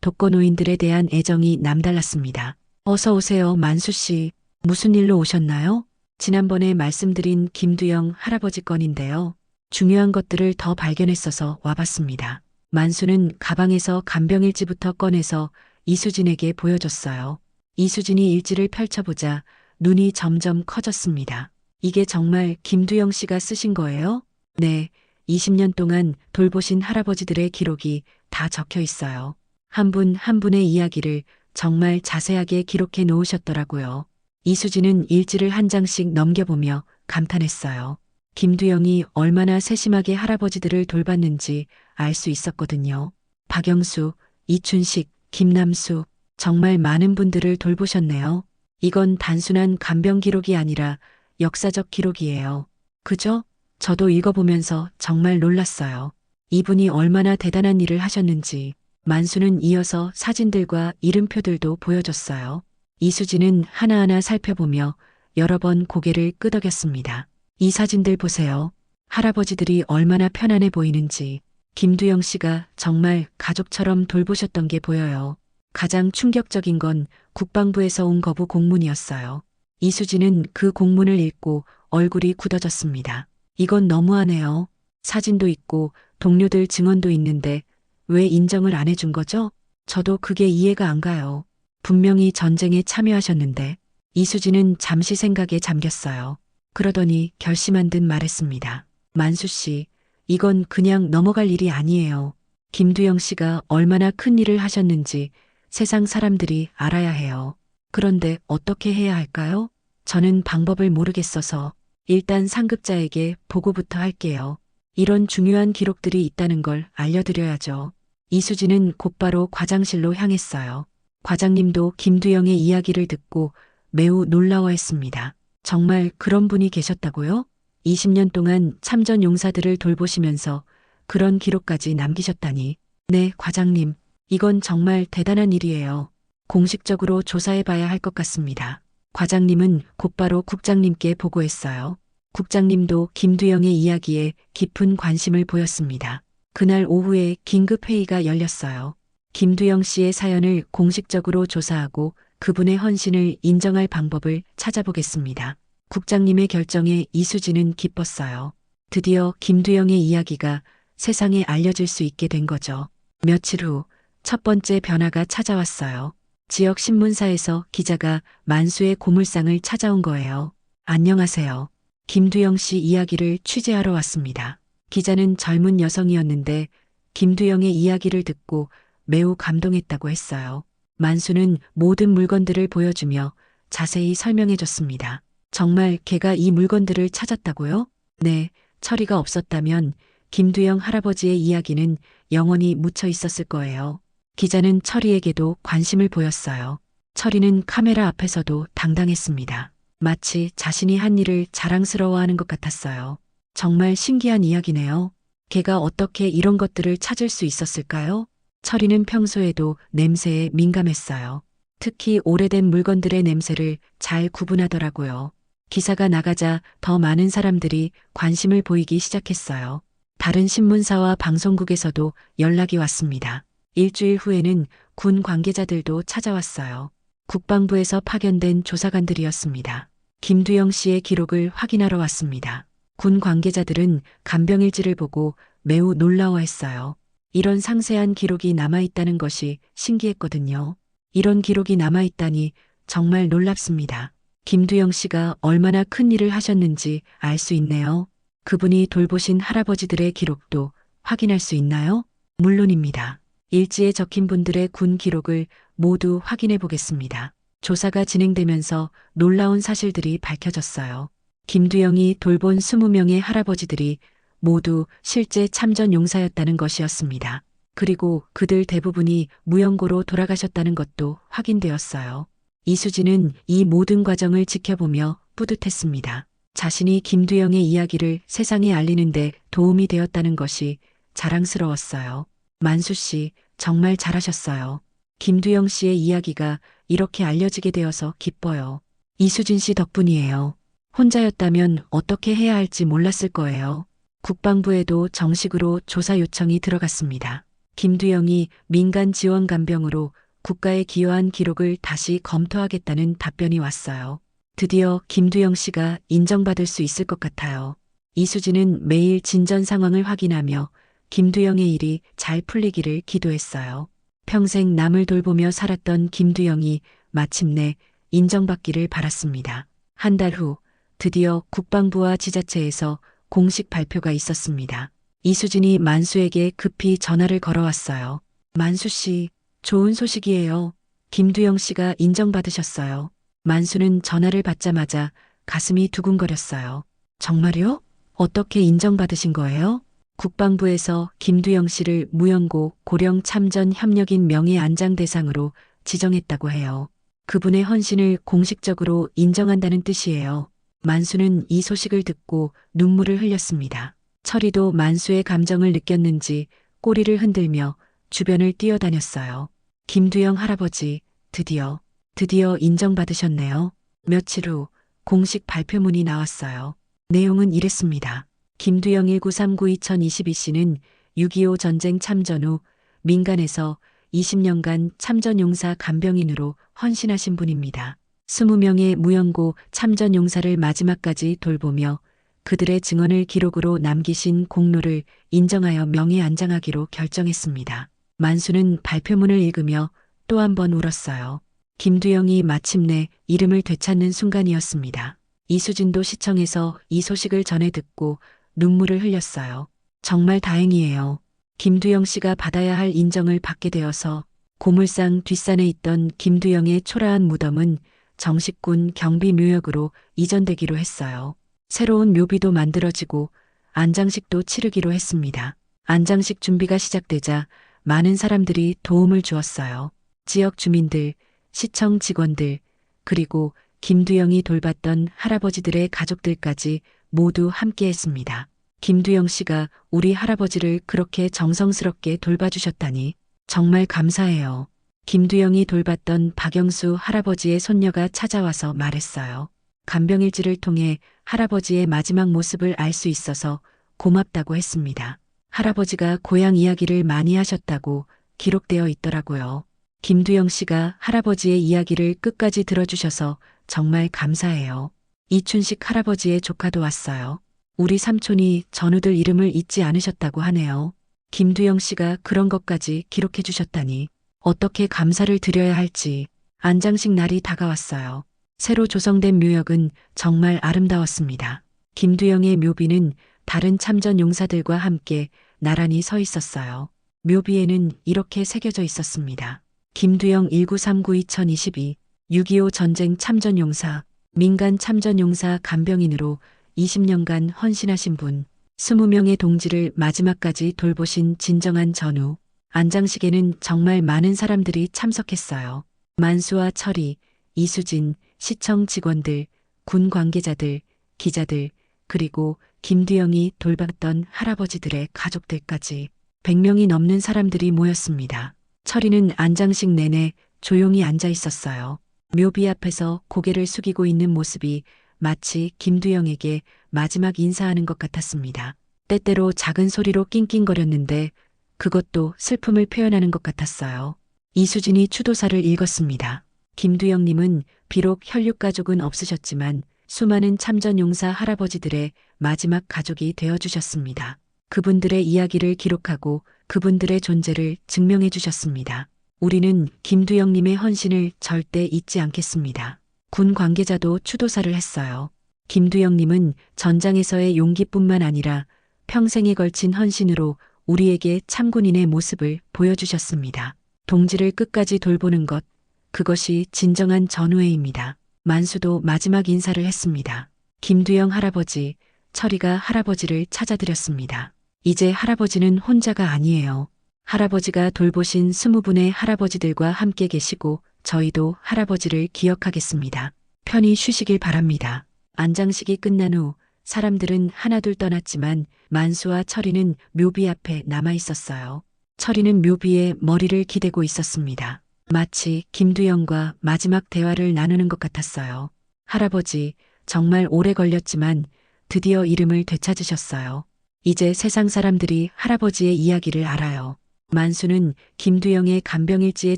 독거노인들에 대한 애정이 남달랐습니다. 어서 오세요, 만수 씨. 무슨 일로 오셨나요? 지난번에 말씀드린 김두영 할아버지 건인데요. 중요한 것들을 더 발견했어서 와봤습니다. 만수는 가방에서 간병일지부터 꺼내서 이수진에게 보여줬어요. 이수진이 일지를 펼쳐보자 눈이 점점 커졌습니다. 이게 정말 김두영 씨가 쓰신 거예요? 네, 20년 동안 돌보신 할아버지들의 기록이 다 적혀 있어요. 한 분 한 분의 이야기를 정말 자세하게 기록해 놓으셨더라고요. 이수진은 일지를 한 장씩 넘겨보며 감탄했어요. 김두영이 얼마나 세심하게 할아버지들을 돌봤는지 알 수 있었거든요. 박영수, 이춘식, 김남수, 정말 많은 분들을 돌보셨네요. 이건 단순한 간병 기록이 아니라 역사적 기록이에요. 그죠? 저도 읽어보면서 정말 놀랐어요. 이분이 얼마나 대단한 일을 하셨는지. 만수는 이어서 사진들과 이름표들도 보여줬어요. 이수진은 하나하나 살펴보며 여러 번 고개를 끄덕였습니다. 이 사진들 보세요. 할아버지들이 얼마나 편안해 보이는지. 김두영 씨가 정말 가족처럼 돌보셨던 게 보여요. 가장 충격적인 건 국방부에서 온 거부 공문이었어요. 이수진은 그 공문을 읽고 얼굴이 굳어졌습니다. 이건 너무하네요. 사진도 있고 동료들 증언도 있는데 왜 인정을 안 해준 거죠? 저도 그게 이해가 안 가요. 분명히 전쟁에 참여하셨는데. 이수진은 잠시 생각에 잠겼어요. 그러더니 결심한 듯 말했습니다. 만수 씨, 이건 그냥 넘어갈 일이 아니에요. 김두영 씨가 얼마나 큰 일을 하셨는지 세상 사람들이 알아야 해요. 그런데 어떻게 해야 할까요? 저는 방법을 모르겠어서 일단 상급자에게 보고부터 할게요. 이런 중요한 기록들이 있다는 걸 알려드려야죠. 이수진은 곧바로 과장실로 향했어요. 과장님도 김두영의 이야기를 듣고 매우 놀라워했습니다. 정말 그런 분이 계셨다고요? 20년 동안 참전 용사들을 돌보시면서 그런 기록까지 남기셨다니. 네, 과장님. 이건 정말 대단한 일이에요. 공식적으로 조사해 봐야 할 것 같습니다. 과장님은 곧바로 국장님께 보고했어요. 국장님도 김두영의 이야기에 깊은 관심을 보였습니다. 그날 오후에 긴급 회의가 열렸어요. 김두영 씨의 사연을 공식적으로 조사하고 그분의 헌신을 인정할 방법을 찾아보겠습니다. 국장님의 결정에 이수진은 기뻤어요. 드디어 김두영의 이야기가 세상에 알려질 수 있게 된 거죠. 며칠 후 첫 번째 변화가 찾아왔어요. 지역 신문사에서 기자가 만수의 고물상을 찾아온 거예요. 안녕하세요. 김두영 씨 이야기를 취재하러 왔습니다. 기자는 젊은 여성이었는데 김두영의 이야기를 듣고 매우 감동했다고 했어요. 만수는 모든 물건들을 보여주며 자세히 설명해줬습니다. 정말 걔가 이 물건들을 찾았다고요? 네, 처리가 없었다면 김두영 할아버지의 이야기는 영원히 묻혀 있었을 거예요. 기자는 철이에게도 관심을 보였어요. 철이는 카메라 앞에서도 당당했습니다. 마치 자신이 한 일을 자랑스러워하는 것 같았어요. 정말 신기한 이야기네요. 걔가 어떻게 이런 것들을 찾을 수 있었을까요? 철이는 평소에도 냄새에 민감했어요. 특히 오래된 물건들의 냄새를 잘 구분하더라고요. 기사가 나가자 더 많은 사람들이 관심을 보이기 시작했어요. 다른 신문사와 방송국에서도 연락이 왔습니다. 일주일 후에는 군 관계자들도 찾아왔어요. 국방부에서 파견된 조사관들이었습니다. 김두영 씨의 기록을 확인하러 왔습니다. 군 관계자들은 간병일지를 보고 매우 놀라워했어요. 이런 상세한 기록이 남아있다는 것이 신기했거든요. 이런 기록이 남아있다니 정말 놀랍습니다. 김두영 씨가 얼마나 큰 일을 하셨는지 알 수 있네요. 그분이 돌보신 할아버지들의 기록도 확인할 수 있나요? 물론입니다. 일지에 적힌 분들의 군 기록을 모두 확인해 보겠습니다. 조사가 진행되면서 놀라운 사실들이 밝혀졌어요. 김두영이 돌본 20명의 할아버지들이 모두 실제 참전 용사였다는 것이었습니다. 그리고 그들 대부분이 무연고로 돌아가셨다는 것도 확인되었어요. 이수진은 이 모든 과정을 지켜보며 뿌듯했습니다. 자신이 김두영의 이야기를 세상에 알리는데 도움이 되었다는 것이 자랑스러웠어요. 만수 씨, 정말 잘하셨어요. 김두영 씨의 이야기가 이렇게 알려지게 되어서 기뻐요. 이수진 씨 덕분이에요. 혼자였다면 어떻게 해야 할지 몰랐을 거예요. 국방부에도 정식으로 조사 요청이 들어갔습니다. 김두영이 민간 지원 간병으로 국가에 기여한 기록을 다시 검토하겠다는 답변이 왔어요. 드디어 김두영 씨가 인정받을 수 있을 것 같아요. 이수진은 매일 진전 상황을 확인하며 김두영의 일이 잘 풀리기를 기도했어요. 평생 남을 돌보며 살았던 김두영이 마침내 인정받기를 바랐습니다. 한 달 후 드디어 국방부와 지자체에서 공식 발표가 있었습니다. 이수진이 만수에게 급히 전화를 걸어왔어요. 만수 씨, 좋은 소식이에요. 김두영 씨가 인정받으셨어요. 만수는 전화를 받자마자 가슴이 두근거렸어요. 정말요? 어떻게 인정받으신 거예요? 국방부에서 김두영 씨를 무연고 고령 참전 협력인 명예 안장 대상으로 지정했다고 해요. 그분의 헌신을 공식적으로 인정한다는 뜻이에요. 만수는 이 소식을 듣고 눈물을 흘렸습니다. 철이도 만수의 감정을 느꼈는지 꼬리를 흔들며 주변을 뛰어다녔어요. 김두영 할아버지, 드디어 인정받으셨네요. 며칠 후 공식 발표문이 나왔어요. 내용은 이랬습니다. 김두영 1939-2022씨는 6.25 전쟁 참전 후 민간에서 20년간 참전용사 간병인으로 헌신하신 분입니다. 20명의 무연고 참전 용사를 마지막까지 돌보며 그들의 증언을 기록으로 남기신 공로를 인정하여 명예 안장하기로 결정했습니다. 만수는 발표문을 읽으며 또 한 번 울었어요. 김두영이 마침내 이름을 되찾는 순간이었습니다. 이수진도 시청에서 이 소식을 전해 듣고 눈물을 흘렸어요. 정말 다행이에요. 김두영 씨가 받아야 할 인정을 받게 되어서. 고물상 뒷산에 있던 김두영의 초라한 무덤은 정식군 경비묘역으로 이전되기로 했어요. 새로운 묘비도 만들어지고 안장식도 치르기로 했습니다. 안장식 준비가 시작되자 많은 사람들이 도움을 주었어요. 지역 주민들, 시청 직원들, 그리고 김두영이 돌봤던 할아버지들의 가족들까지 모두 함께했습니다. 김두영 씨가 우리 할아버지를 그렇게 정성스럽게 돌봐주셨다니 정말 감사해요. 김두영이 돌봤던 박영수 할아버지의 손녀가 찾아와서 말했어요. 간병일지를 통해 할아버지의 마지막 모습을 알 수 있어서 고맙다고 했습니다. 할아버지가 고향 이야기를 많이 하셨다고 기록되어 있더라고요. 김두영 씨가 할아버지의 이야기를 끝까지 들어주셔서 정말 감사해요. 이춘식 할아버지의 조카도 왔어요. 우리 삼촌이 전우들 이름을 잊지 않으셨다고 하네요. 김두영 씨가 그런 것까지 기록해 주셨다니 어떻게 감사를 드려야 할지. 안장식 날이 다가왔어요. 새로 조성된 묘역은 정말 아름다웠습니다. 김두영의 묘비는 다른 참전 용사들과 함께 나란히 서 있었어요. 묘비에는 이렇게 새겨져 있었습니다. 김두영 1939-2022 6.25 전쟁 참전용사, 민간 참전용사 간병인으로 20년간 헌신하신 분, 20명의 동지를 마지막까지 돌보신 진정한 전우. 안장식에는 정말 많은 사람들이 참석했어요. 만수와 철이, 이수진, 시청 직원들, 군 관계자들, 기자들, 그리고 김두영이 돌봤던 할아버지들의 가족들까지 100명이 넘는 사람들이 모였습니다. 철이는 안장식 내내 조용히 앉아 있었어요. 묘비 앞에서 고개를 숙이고 있는 모습이 마치 김두영에게 마지막 인사하는 것 같았습니다. 때때로 작은 소리로 낑낑거렸는데 그것도 슬픔을 표현하는 것 같았어요. 이수진이 추도사를 읽었습니다. 김두영님은 비록 혈육가족은 없으셨지만 수많은 참전용사 할아버지들의 마지막 가족이 되어주셨습니다. 그분들의 이야기를 기록하고 그분들의 존재를 증명해 주셨습니다. 우리는 김두영님의 헌신을 절대 잊지 않겠습니다. 군 관계자도 추도사를 했어요. 김두영님은 전장에서의 용기뿐만 아니라 평생에 걸친 헌신으로 우리에게 참군인의 모습을 보여주셨습니다. 동지를 끝까지 돌보는 것, 그것이 진정한 전우회입니다. 만수도 마지막 인사를 했습니다. 김두영 할아버지, 철이가 할아버지를 찾아드렸습니다. 이제 할아버지는 혼자가 아니에요. 할아버지가 돌보신 20분의 할아버지들과 함께 계시고 저희도 할아버지를 기억하겠습니다. 편히 쉬시길 바랍니다. 안장식이 끝난 후 사람들은 하나둘 떠났지만 만수와 철이는 묘비 앞에 남아 있었어요. 철이는 묘비에 머리를 기대고 있었습니다. 마치 김두영과 마지막 대화를 나누는 것 같았어요. 할아버지, 정말 오래 걸렸지만 드디어 이름을 되찾으셨어요. 이제 세상 사람들이 할아버지의 이야기를 알아요. 만수는 김두영의 간병일지에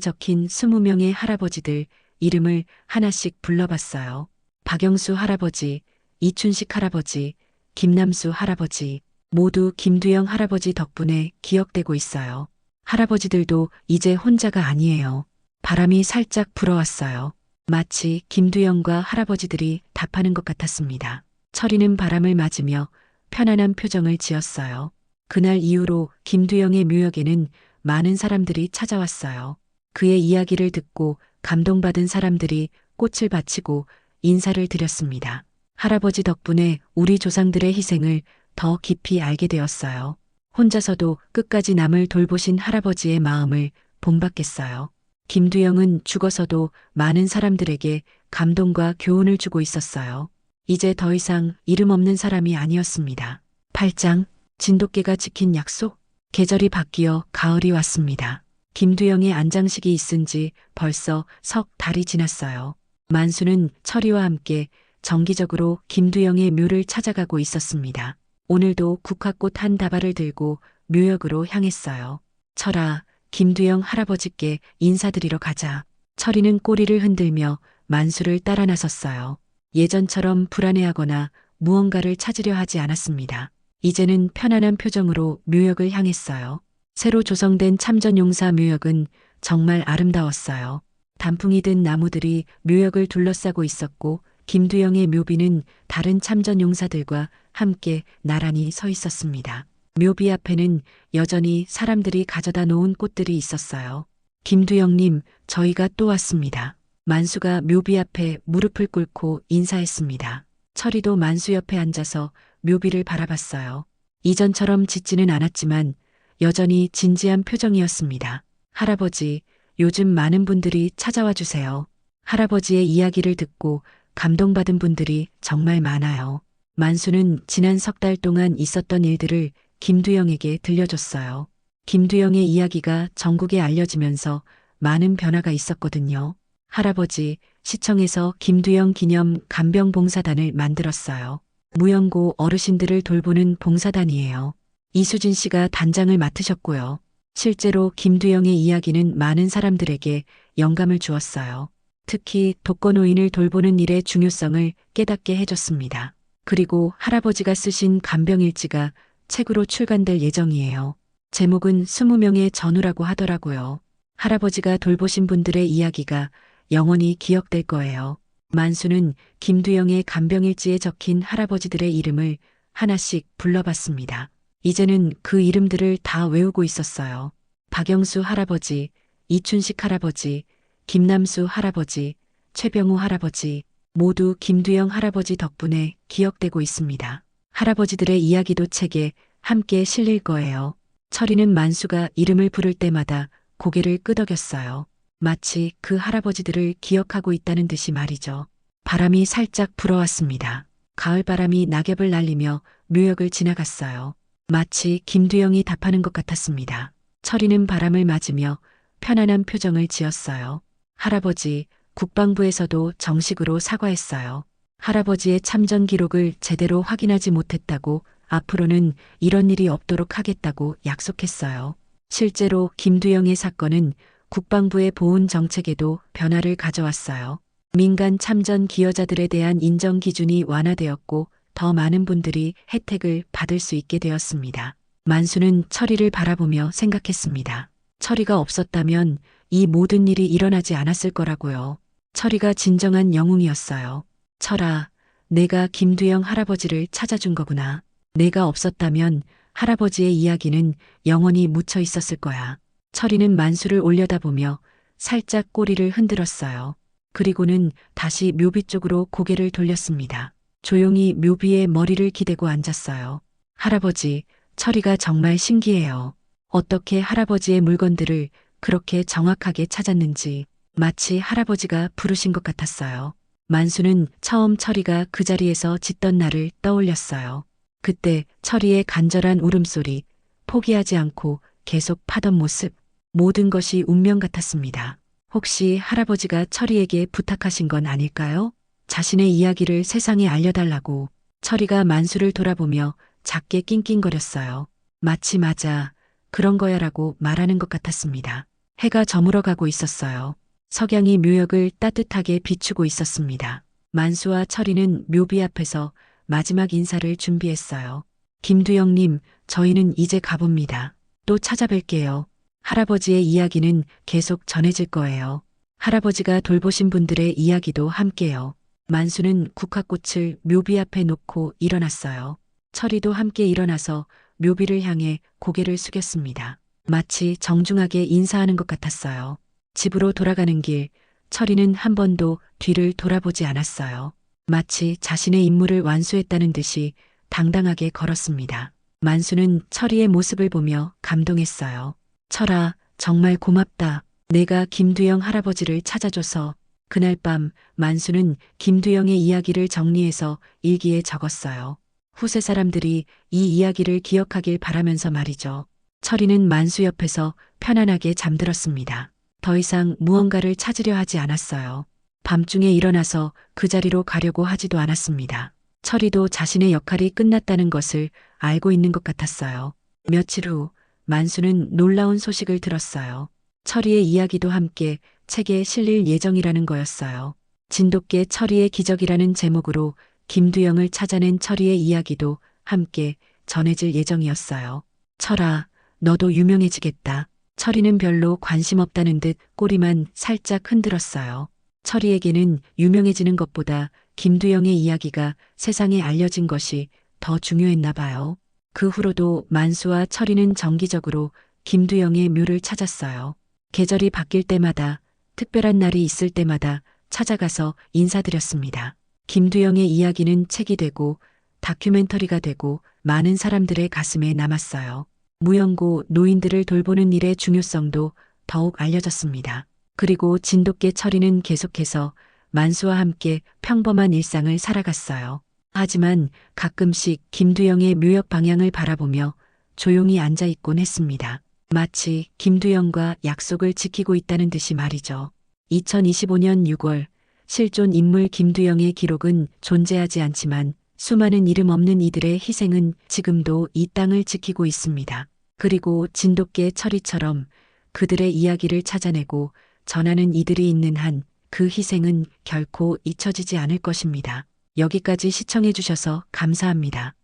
적힌 20명의 할아버지들 이름을 하나씩 불러봤어요. 박영수 할아버지, 이춘식 할아버지, 김남수 할아버지, 모두 김두영 할아버지 덕분에 기억되고 있어요. 할아버지들도 이제 혼자가 아니에요. 바람이 살짝 불어왔어요. 마치 김두영과 할아버지들이 답하는 것 같았습니다. 철이는 바람을 맞으며 편안한 표정을 지었어요. 그날 이후로 김두영의 묘역에는 많은 사람들이 찾아왔어요. 그의 이야기를 듣고 감동받은 사람들이 꽃을 바치고 인사를 드렸습니다. 할아버지 덕분에 우리 조상들의 희생을 더 깊이 알게 되었어요. 혼자서도 끝까지 남을 돌보신 할아버지의 마음을 본받겠어요. 김두영은 죽어서도 많은 사람들에게 감동과 교훈을 주고 있었어요. 이제 더 이상 이름 없는 사람이 아니었습니다. 8장 진돗개가 지킨 약속. 계절이 바뀌어 가을이 왔습니다. 김두영의 안장식이 있은 지 벌써 석 달이 지났어요. 만수는 철이와 함께 정기적으로 김두영의 묘를 찾아가고 있었습니다. 오늘도 국화꽃 한 다발을 들고 묘역으로 향했어요. 철아, 김두영 할아버지께 인사드리러 가자. 철이는 꼬리를 흔들며 만수를 따라 나섰어요. 예전처럼 불안해하거나 무언가를 찾으려 하지 않았습니다. 이제는 편안한 표정으로 묘역을 향했어요. 새로 조성된 참전용사 묘역은 정말 아름다웠어요. 단풍이 든 나무들이 묘역을 둘러싸고 있었고 김두영의 묘비는 다른 참전용사들과 함께 나란히 서 있었습니다. 묘비 앞에는 여전히 사람들이 가져다 놓은 꽃들이 있었어요. 김두영님, 저희가 또 왔습니다. 만수가 묘비 앞에 무릎을 꿇고 인사했습니다. 철이도 만수 옆에 앉아서 묘비를 바라봤어요. 이전처럼 짖지는 않았지만 여전히 진지한 표정이었습니다. 할아버지, 요즘 많은 분들이 찾아와 주세요. 할아버지의 이야기를 듣고 감동받은 분들이 정말 많아요. 만수는 지난 석 달 동안 있었던 일들을 김두영에게 들려줬어요. 김두영의 이야기가 전국에 알려지면서 많은 변화가 있었거든요. 할아버지, 시청에서 김두영 기념 간병봉사단을 만들었어요. 무연고 어르신들을 돌보는 봉사단이에요. 이수진 씨가 단장을 맡으셨고요. 실제로 김두영의 이야기는 많은 사람들에게 영감을 주었어요. 특히 독거노인을 돌보는 일의 중요성을 깨닫게 해줬습니다. 그리고 할아버지가 쓰신 간병일지가 책으로 출간될 예정이에요. 제목은 20명의 전우라고 하더라고요. 할아버지가 돌보신 분들의 이야기가 영원히 기억될 거예요. 만수는 김두영의 간병일지에 적힌 할아버지들의 이름을 하나씩 불러봤습니다. 이제는 그 이름들을 다 외우고 있었어요. 박영수 할아버지, 이춘식 할아버지, 김남수 할아버지, 최병우 할아버지, 모두 김두영 할아버지 덕분에 기억되고 있습니다. 할아버지들의 이야기도 책에 함께 실릴 거예요. 철이는 만수가 이름을 부를 때마다 고개를 끄덕였어요. 마치 그 할아버지들을 기억하고 있다는 듯이 말이죠. 바람이 살짝 불어왔습니다. 가을바람이 낙엽을 날리며 묘역을 지나갔어요. 마치 김두영이 답하는 것 같았습니다. 철이는 바람을 맞으며 편안한 표정을 지었어요. 할아버지, 국방부에서도 정식으로 사과했어요. 할아버지의 참전 기록을 제대로 확인하지 못했다고 앞으로는 이런 일이 없도록 하겠다고 약속했어요. 실제로 김두영의 사건은 국방부의 보훈 정책에도 변화를 가져왔어요. 민간 참전 기여자들에 대한 인정 기준이 완화되었고 더 많은 분들이 혜택을 받을 수 있게 되었습니다. 만수는 철이를 바라보며 생각했습니다. 철이가 없었다면 이 모든 일이 일어나지 않았을 거라고요. 철이가 진정한 영웅이었어요. 철아, 내가 김두영 할아버지를 찾아준 거구나. 내가 없었다면 할아버지의 이야기는 영원히 묻혀 있었을 거야. 철이는 만수를 올려다보며 살짝 꼬리를 흔들었어요. 그리고는 다시 묘비 쪽으로 고개를 돌렸습니다. 조용히 묘비의 머리를 기대고 앉았어요. 할아버지, 철이가 정말 신기해요. 어떻게 할아버지의 물건들을 그렇게 정확하게 찾았는지 마치 할아버지가 부르신 것 같았어요. 만수는 처음 철이가 그 자리에서 짖던 날을 떠올렸어요. 그때 철이의 간절한 울음소리, 포기하지 않고 계속 파던 모습, 모든 것이 운명 같았습니다. 혹시 할아버지가 철이에게 부탁하신 건 아닐까요? 자신의 이야기를 세상에 알려달라고. 철이가 만수를 돌아보며 작게 낑낑거렸어요. 마치 맞아, 그런 거야라고 말하는 것 같았습니다. 해가 저물어 가고 있었어요. 석양이 묘역을 따뜻하게 비추고 있었습니다. 만수와 철이는 묘비 앞에서 마지막 인사를 준비했어요. 김두영님, 저희는 이제 가봅니다. 또 찾아뵐게요. 할아버지의 이야기는 계속 전해질 거예요. 할아버지가 돌보신 분들의 이야기도 함께요. 만수는 국화꽃을 묘비 앞에 놓고 일어났어요. 철이도 함께 일어나서 묘비를 향해 고개를 숙였습니다. 마치 정중하게 인사하는 것 같았어요. 집으로 돌아가는 길, 철이는 한 번도 뒤를 돌아보지 않았어요. 마치 자신의 임무를 완수했다는 듯이 당당하게 걸었습니다. 만수는 철이의 모습을 보며 감동했어요. 철아, 정말 고맙다. 내가 김두영 할아버지를 찾아줘서. 그날 밤 만수는 김두영의 이야기를 정리해서 일기에 적었어요. 후세 사람들이 이 이야기를 기억하길 바라면서 말이죠. 철이는 만수 옆에서 편안하게 잠들었습니다. 더 이상 무언가를 찾으려 하지 않았어요. 밤중에 일어나서 그 자리로 가려고 하지도 않았습니다. 철이도 자신의 역할이 끝났다는 것을 알고 있는 것 같았어요. 며칠 후 만수는 놀라운 소식을 들었어요. 철이의 이야기도 함께 책에 실릴 예정이라는 거였어요. 진돗개 철이의 기적이라는 제목으로 김두영을 찾아낸 철이의 이야기도 함께 전해질 예정이었어요. 철아, 너도 유명해지겠다. 철이는 별로 관심 없다는 듯 꼬리만 살짝 흔들었어요. 철이에게는 유명해지는 것보다 김두영의 이야기가 세상에 알려진 것이 더 중요했나 봐요. 그 후로도 만수와 철이는 정기적으로 김두영의 묘를 찾았어요. 계절이 바뀔 때마다, 특별한 날이 있을 때마다 찾아가서 인사드렸습니다. 김두영의 이야기는 책이 되고 다큐멘터리가 되고 많은 사람들의 가슴에 남았어요. 무연고 노인들을 돌보는 일의 중요성도 더욱 알려졌습니다. 그리고 진돗개 철이는 계속해서 만수와 함께 평범한 일상을 살아갔어요. 하지만 가끔씩 김두영의 묘역 방향을 바라보며 조용히 앉아 있곤 했습니다. 마치 김두영과 약속을 지키고 있다는 듯이 말이죠. 2025년 6월 실존 인물 김두영의 기록은 존재하지 않지만 수많은 이름 없는 이들의 희생은 지금도 이 땅을 지키고 있습니다. 그리고 진돗개 철이처럼 그들의 이야기를 찾아내고 전하는 이들이 있는 한 그 희생은 결코 잊혀지지 않을 것입니다. 여기까지 시청해 주셔서 감사합니다.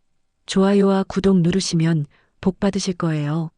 좋아요와 구독 누르시면 복 받으실 거예요.